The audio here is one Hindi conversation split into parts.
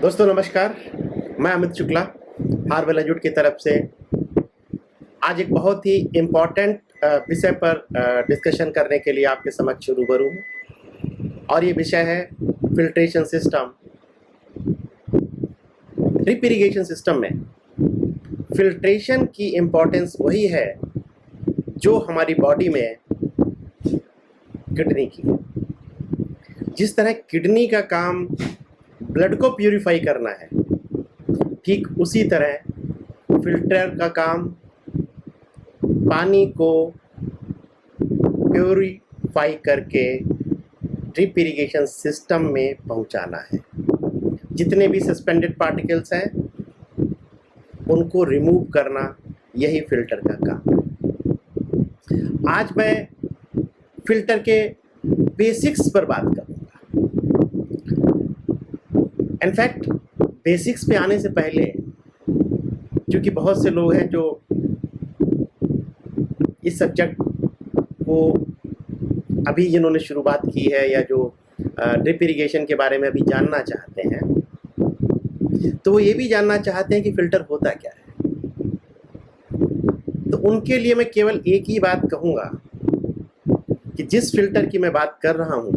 दोस्तों नमस्कार, मैं अमित शुक्ला हार्वेल एजुट की तरफ से आज एक बहुत ही इम्पॉर्टेंट विषय पर डिस्कशन करने के लिए आपके समक्ष रूबरू हूँ और ये विषय है filtration system. Drip irrigation system में फिल्ट्रेशन की इम्पोर्टेंस वही है जो हमारी बॉडी में किडनी की, जिस तरह किडनी का काम ब्लड को प्यूरिफाई करना है, ठीक उसी तरह फिल्टर का काम पानी को प्यूरिफाई करके ड्रिप इरिगेशन सिस्टम में पहुंचाना है। जितने भी सस्पेंडेड पार्टिकल्स हैं उनको रिमूव करना यही फिल्टर का काम है। आज मैं फिल्टर के बेसिक्स पर बात करूंगा। इनफैक्ट बेसिक्स पे आने से पहले, क्योंकि बहुत से लोग हैं जो इस सब्जेक्ट को अभी जिन्होंने शुरुआत की है या जो ड्रिप इरिगेशन के बारे में अभी जानना चाहते हैं, तो वो ये भी जानना चाहते हैं कि फ़िल्टर होता क्या है। तो उनके लिए मैं केवल एक ही बात कहूँगा कि जिस फिल्टर की मैं बात कर रहा हूँ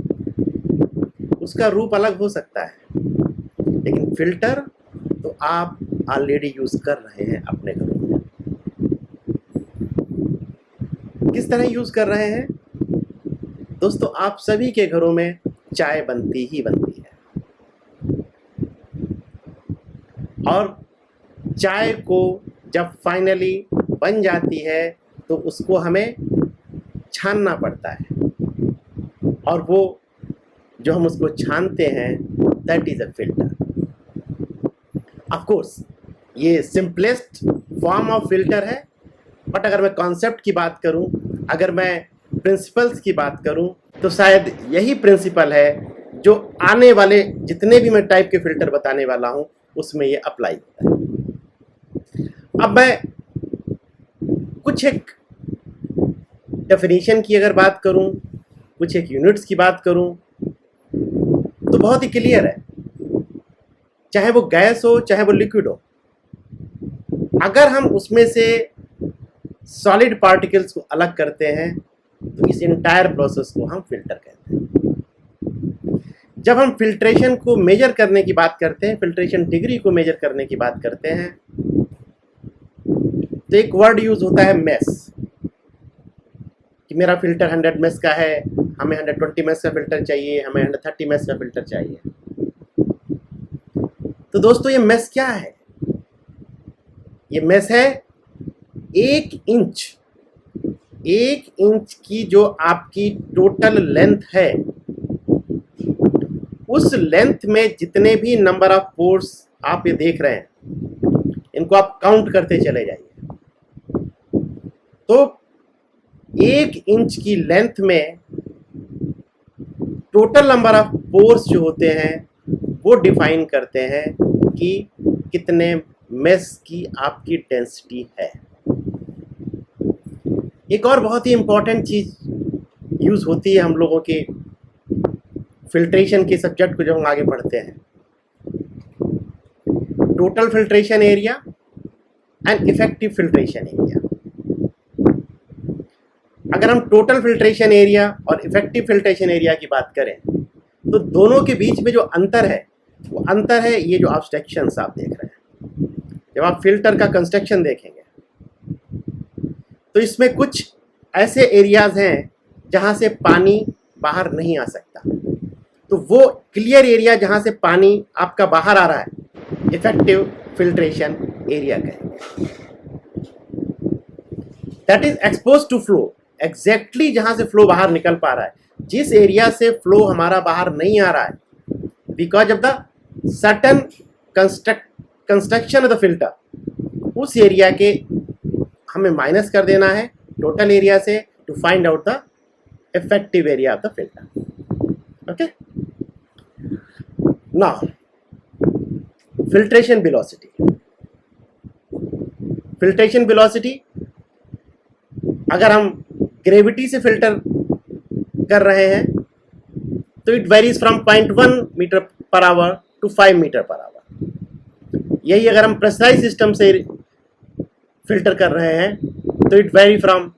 उसका रूप अलग हो सकता है, लेकिन फिल्टर तो आप ऑलरेडी यूज़ कर रहे हैं अपने घरों में। किस तरह यूज़ कर रहे हैं दोस्तों? आप सभी के घरों में चाय बनती ही बनती है और चाय को जब फाइनली बन जाती है तो उसको हमें छानना पड़ता है और वो जो हम उसको छानते हैं that is a filter. Of course ये सिंपलेस्ट फॉर्म ऑफ फिल्टर है, बट अगर मैं कॉन्सेप्ट की बात करूं, अगर मैं प्रिंसिपल्स की बात करूं, तो शायद यही प्रिंसिपल है जो आने वाले जितने भी मैं टाइप के फिल्टर बताने वाला हूं उसमें ये अप्लाई होता है। अब मैं कुछ एक डेफिनेशन की अगर बात करूं, कुछ एक यूनिट्स की बात करूं, तो बहुत ही क्लियर है। चाहे वो गैस हो चाहे वो लिक्विड हो, अगर हम उसमें से सॉलिड पार्टिकल्स को अलग करते हैं तो इस इंटायर प्रोसेस को हम फिल्टर कहते हैं। जब हम फिल्ट्रेशन को मेजर करने की बात करते हैं, फिल्ट्रेशन डिग्री को मेजर करने की बात करते हैं, तो एक वर्ड यूज होता है मेस, कि मेरा फिल्टर 100 मेस का है, हमें 120 मेस का फिल्टर चाहिए, हमें 130 मेस का फिल्टर चाहिए। तो दोस्तों ये मेस क्या है? ये मेस है 1 इंच की जो आपकी टोटल लेंथ है, उस लेंथ में जितने भी नंबर ऑफ पोर्स आप ये देख रहे हैं, इनको आप काउंट करते चले जाइए। तो 1 इंच की लेंथ में टोटल नंबर ऑफ पोर्स जो होते हैं वो डिफाइन करते हैं कि कितने मेस की आपकी डेंसिटी है। एक और बहुत ही इम्पॉर्टेंट चीज़ यूज़ होती है हम लोगों के फिल्ट्रेशन के सब्जेक्ट को जब हम आगे पढ़ते हैं, total filtration area and effective filtration area. अगर हम टोटल फिल्ट्रेशन एरिया और इफेक्टिव फिल्ट्रेशन एरिया की बात करें तो दोनों के बीच में जो अंतर है वो अंतर है ये जो ऑब्स्ट्रक्शंस आप देख रहे हैं। जब आप फिल्टर का कंस्ट्रक्शन देखेंगे तो इसमें कुछ ऐसे एरियाज हैं जहां से पानी बाहर नहीं आ सकता, तो वो क्लियर एरिया जहां से पानी आपका बाहर आ रहा है इफेक्टिव फिल्ट्रेशन एरिया कहेंगे। That is expose to flow, exactly जहां से फ्लो बाहर निकल पा रहा है। जिस एरिया से फ्लो हमारा बाहर नहीं आ रहा है, because of the certain construction of the filter, उस एरिया के हमें माइनस कर देना है टोटल एरिया से to find out the effective area of the filter. Okay, now filtration velocity. Filtration velocity अगर हम ग्रेविटी से फिल्टर कर रहे हैं तो it varies from 0.1 meter per hour to 5 meter per hour. यही अगर हम प्रेशराइज सिस्टम से फिल्टर कर रहे हैं तो it vary from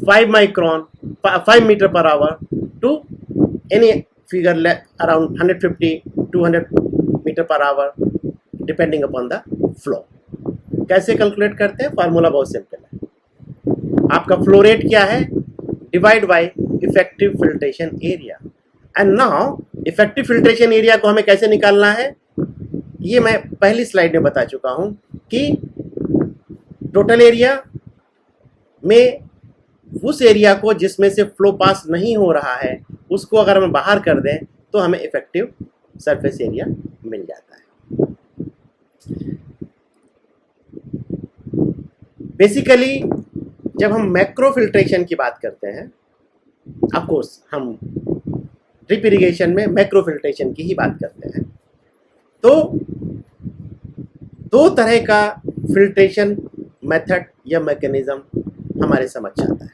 5 meter per hour to any figure around 150-200 meter per hour depending upon the flow. कैसे कैलकुलेट करते हैं? फार्मूला बहुत सिंपल है। आपका फ्लो रेट क्या है? Divide by effective filtration area. And now effective filtration area को हमें कैसे निकालना है, ये मैं पहली स्लाइड में बता चुका हूं कि टोटल एरिया में उस एरिया को जिसमें से फ्लो पास नहीं हो रहा है उसको अगर हम बाहर कर दें तो हमें इफेक्टिव सरफेस एरिया मिल जाता है। बेसिकली जब हम मैक्रो फिल्ट्रेशन की बात करते हैं, ऑफ कोर्स हम ड्रिप इरिगेशन में मैक्रो फिल्ट्रेशन की ही बात करते हैं, तो दो तरह का फिल्ट्रेशन मेथड या मैकेनिज्म हमारे समझ आता है।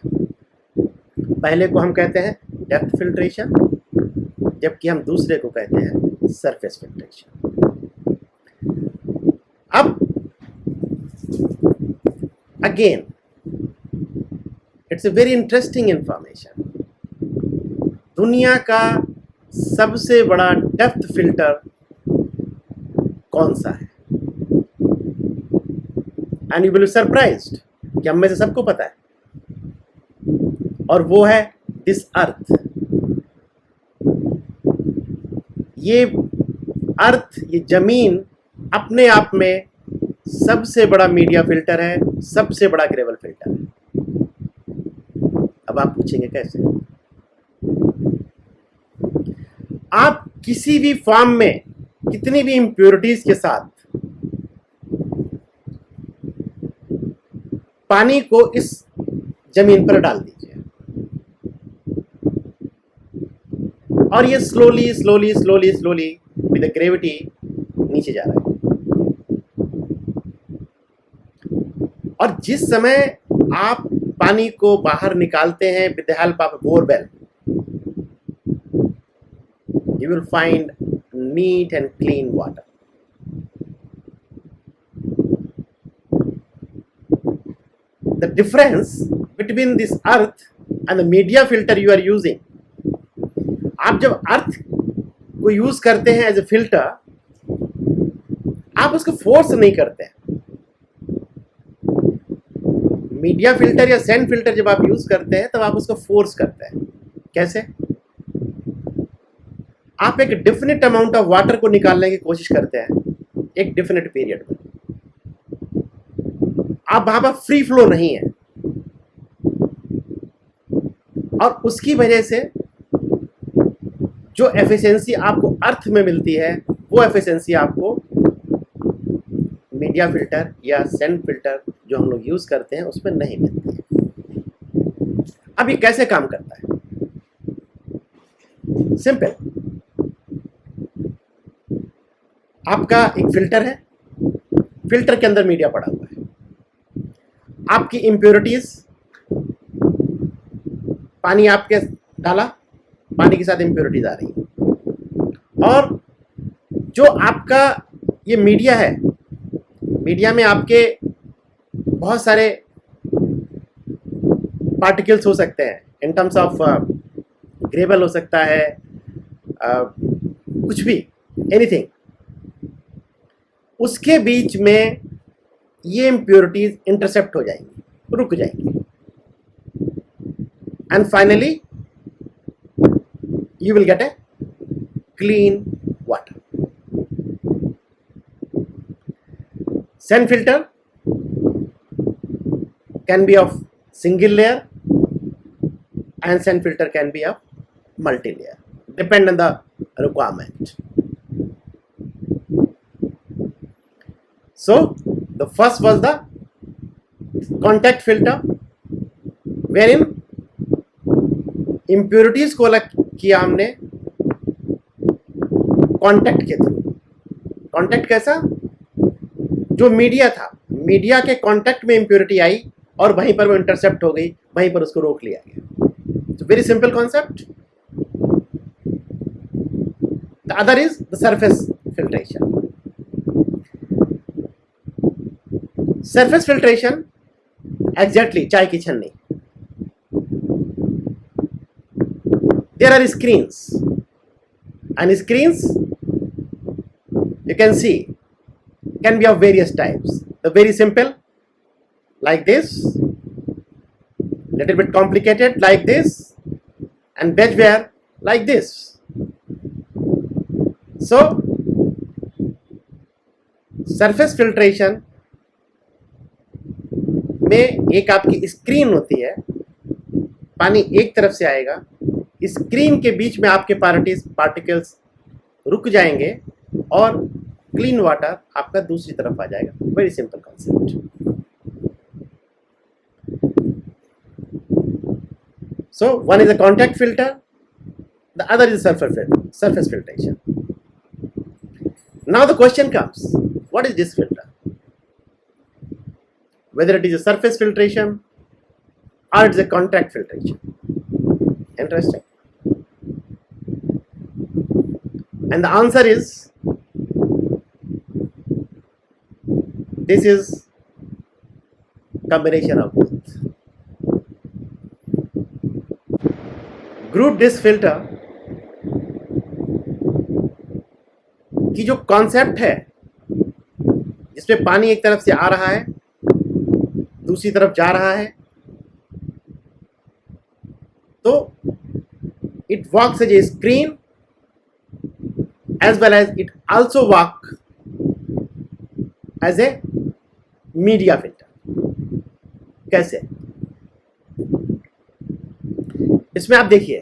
पहले को हम कहते हैं डेप्थ फिल्ट्रेशन, जबकि हम दूसरे को कहते हैं सरफेस फिल्ट्रेशन। अब again it's a very interesting information. दुनिया का सबसे बड़ा डेप्थ फिल्टर कौन सा है? And you will be surprised कि हम में से सबको पता है, और वो है दिस अर्थ। ये अर्थ, ये जमीन अपने आप में सबसे बड़ा मीडिया फिल्टर है, सबसे बड़ा ग्रेवल फिल्टर है। अब आप पूछेंगे कैसे? आप किसी भी फॉर्म में कितनी भी इंप्योरिटीज के साथ पानी को इस जमीन पर डाल दीजिए और ये slowly slowly slowly slowly with the gravity नीचे जा रहा है। और जिस समय आप पानी को बाहर निकालते हैं with the help of borewell, you will find neat and clean water. The difference between this earth and the media filter you are using, आप जब अर्थ को यूज करते हैं एज ए फिल्टर, आप उसको फोर्स नहीं करते हैं। मीडिया फिल्टर या सैंड फिल्टर जब आप यूज करते हैं तब आप उसको फोर्स करते हैं। कैसे? आप एक डेफिनेट अमाउंट ऑफ वाटर को निकालने की कोशिश करते हैं एक डेफिनेट पीरियड में। आप वहां पर फ्री फ्लो नहीं है और उसकी वजह से जो एफिशिएंसी आपको अर्थ में मिलती है वो एफिशिएंसी आपको मीडिया फिल्टर या सैंड फिल्टर जो हम लोग यूज करते हैं उसमें नहीं मिलती है। अब ये कैसे काम करता है? सिंपल। आपका एक फिल्टर है, फिल्टर के अंदर मीडिया पड़ा हुआ है, आपकी इम्प्योरिटीज, पानी आपके डाला, पानी के साथ इम्प्योरिटीज आ रही है, और जो आपका ये मीडिया है, मीडिया में आपके बहुत सारे पार्टिकल्स हो सकते हैं इन टर्म्स ऑफ ग्रेवल हो सकता है, कुछ भी, एनीथिंग। उसके बीच में ये इम्प्योरिटीज इंटरसेप्ट हो जाएंगी, रुक जाएंगी, and finally you will get a clean water. Sand filter can be of single layer and sand filter can be of multi-layer, depend on the requirement. So the first was the contact filter, wherein impurities को अलग किया हमने कांटेक्ट के थ्रू। कांटेक्ट कैसा? जो मीडिया था, मीडिया के कांटेक्ट में इंप्योरिटी आई और वहीं पर वो इंटरसेप्ट हो गई, वहीं पर उसको रोक लिया गया। तो very simple concept. The other is the surface filtration. Surface filtration exactly चाय की छन्नी. There are screens, and screens you can see can be of various types. The very simple like this, little bit complicated like this, and beachwear like this. So surface filtration में एक आपकी स्क्रीन होती है, पानी एक तरफ से आएगा, स्क्रीन के बीच में आपके पार्टिकल्स रुक जाएंगे और क्लीन वाटर आपका दूसरी तरफ आ जाएगा. Very simple concept. So one is a contact filter, the other is surface filtration. Now the question comes, what is this filter? Whether it is a surface filtration or it is a contact filtration. Interesting. And the answer is, this is combination of both. Group disc filter की जो कॉन्सेप्ट है, जिसमें पानी एक तरफ से आ रहा है, दूसरी तरफ जा रहा है, तो it works as a screen as well as it also work as a media filter. कैसे? इसमें आप देखिए,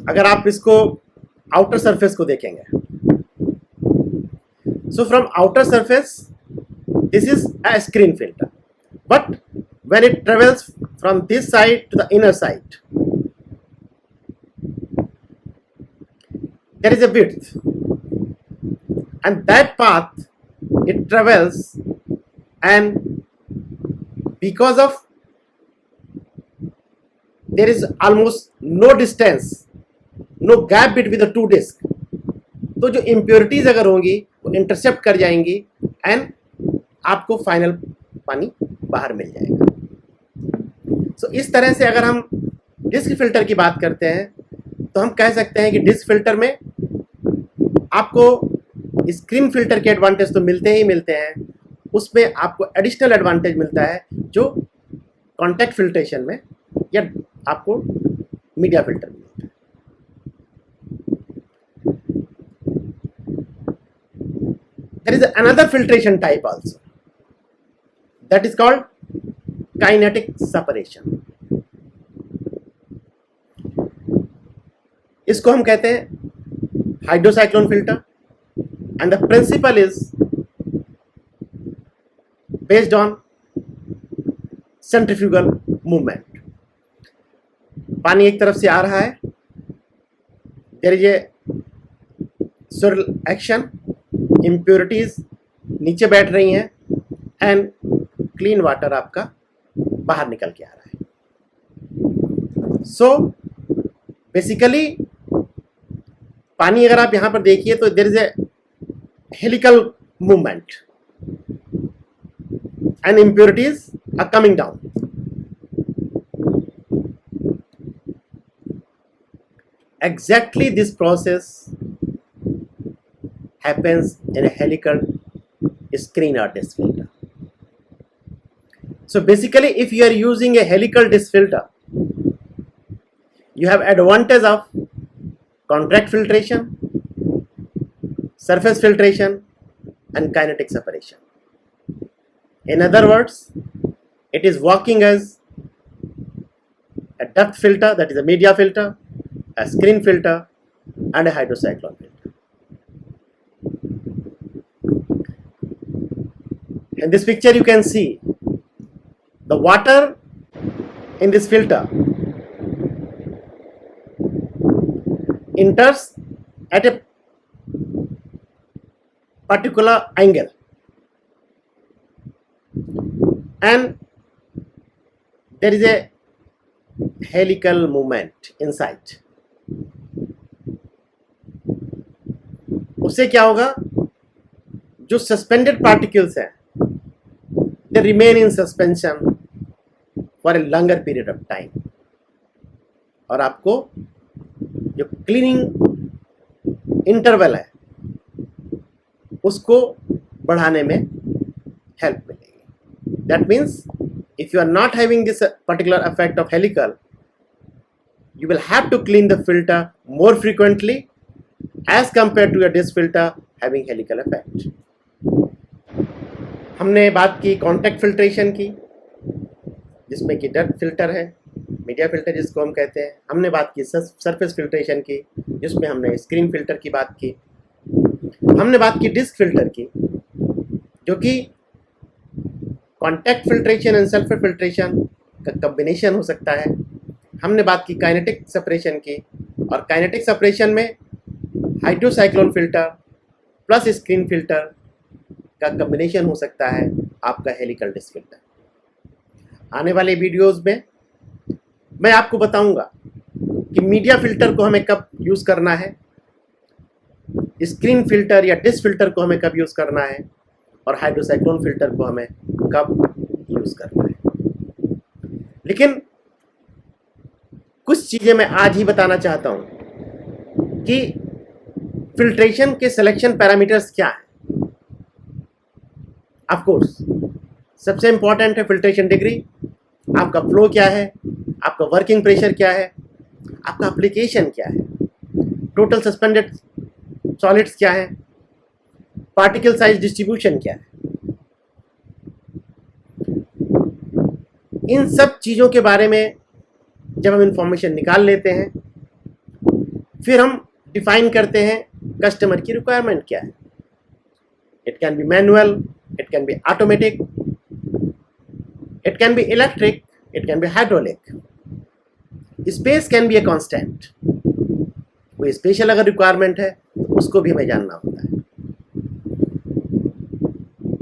अगर आप इसको आउटर सरफेस को देखेंगे, so from outer surface this is a screen filter, but when it travels from this side to the inner side, there is a width, and that path it travels, and because of there is almost no distance, no gap between the two discs, तो जो impurities अगर होंगी वो इंटरसेप्ट कर जाएंगी एंड आपको फाइनल पानी बाहर मिल जाएगा. सो इस तरह से अगर हम डिस्क फिल्टर की बात करते हैं तो हम कह सकते हैं कि डिस्क फिल्टर में आपको स्क्रीन फिल्टर के एडवांटेज तो मिलते ही मिलते हैं, उसमें आपको एडिशनल एडवांटेज मिलता है जो कॉन्टैक्ट फिल्ट्रेशन में या आपको मीडिया फिल्टर में मिलता है. There is another filtration type also, that is called kinetic separation. इसको हम कहते हैं hydrocyclone filter, and the principle is based on centrifugal movement. पानी एक तरफ से आ रहा है, there is a swirl action, impurities नीचे बैठ रही हैं एंड क्लीन वाटर आपका बाहर निकल के आ रहा है. सो बेसिकली पानी अगर आप यहां पर देखिए तो there is a helical movement and impurities are coming down. Exactly this process happens in a helical screen or disk filter. So basically, if you are using a helical disk filter, you have advantage of contact filtration, surface filtration, and kinetic separation. In other words, it is working as a depth filter, that is a media filter, a screen filter, and a hydrocyclone filter. In this picture you can see the water in this filter enters at a particular angle, and there is a helical movement inside. उससे क्या होगा, जो सस्पेंडेड पार्टिकल्स हैं they remain in suspension for a longer period of time, और आपको जो क्लीनिंग इंटरवल है उसको बढ़ाने में हेल्प मिलेगी। That means if you are not having this particular effect of helical, you will have to clean the filter more frequently as compared to a disc filter having helical effect. हमने बात की कॉन्टैक्ट फिल्ट्रेशन की, जिसमें कि डस्ट फिल्टर है, मीडिया फिल्टर जिसको हम कहते हैं। हमने बात की सरफेस फिल्ट्रेशन की, जिसमें हमने स्क्रीन फिल्टर की बात की। हमने बात की डिस्क फिल्टर की, जो कि contact filtration and sulphur filtration का कॉम्बिनेशन हो सकता है। हमने बात की काइनेटिक सेपरेशन की, और काइनेटिक सेपरेशन में hydrocyclone filter plus screen filter का कॉम्बिनेशन हो सकता है आपका हेलिकल डिस्क फिल्टर। आने वाले वीडियोस में मैं आपको बताऊंगा कि मीडिया फिल्टर को हमें कब यूज़ करना है, स्क्रीन फिल्टर या डिस्क फिल्टर को हमें कब यूज़ करना है, और हाइड्रोसाइक्लोन फिल्टर को हमें कब यूज़ करना है। लेकिन कुछ चीज़ें मैं आज ही बताना चाहता हूं कि फिल्ट्रेशन के सिलेक्शन पैरामीटर्स क्या हैं। ऑफ कोर्स सबसे इंपॉर्टेंट है फिल्ट्रेशन डिग्री, आपका फ्लो क्या है, आपका वर्किंग प्रेशर क्या है, आपका एप्लीकेशन क्या है, टोटल सस्पेंडेड सॉलिड्स क्या है, पार्टिकल साइज डिस्ट्रीब्यूशन क्या है। इन सब चीज़ों के बारे में जब हम इंफॉर्मेशन निकाल लेते हैं, फिर हम डिफाइन करते हैं कस्टमर की रिक्वायरमेंट क्या है। It can be manual, it can be automatic, it can be electric, it can be hydraulic. Space can be a constant. कोई स्पेशल अगर रिक्वायरमेंट है तो उसको भी हमें जानना होता है।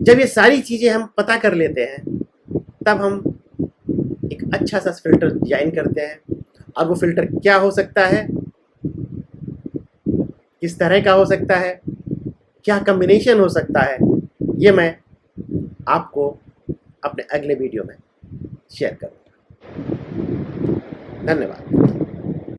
जब ये सारी चीज़ें हम पता कर लेते हैं, तब हम एक अच्छा सा फिल्टर डिजाइन करते हैं। और वो फिल्टर क्या हो सकता है, किस तरह का हो सकता है, क्या कॉम्बिनेशन हो सकता है, ये मैं आपको अपने अगले वीडियो में शेयर करूँगा। धन्यवाद।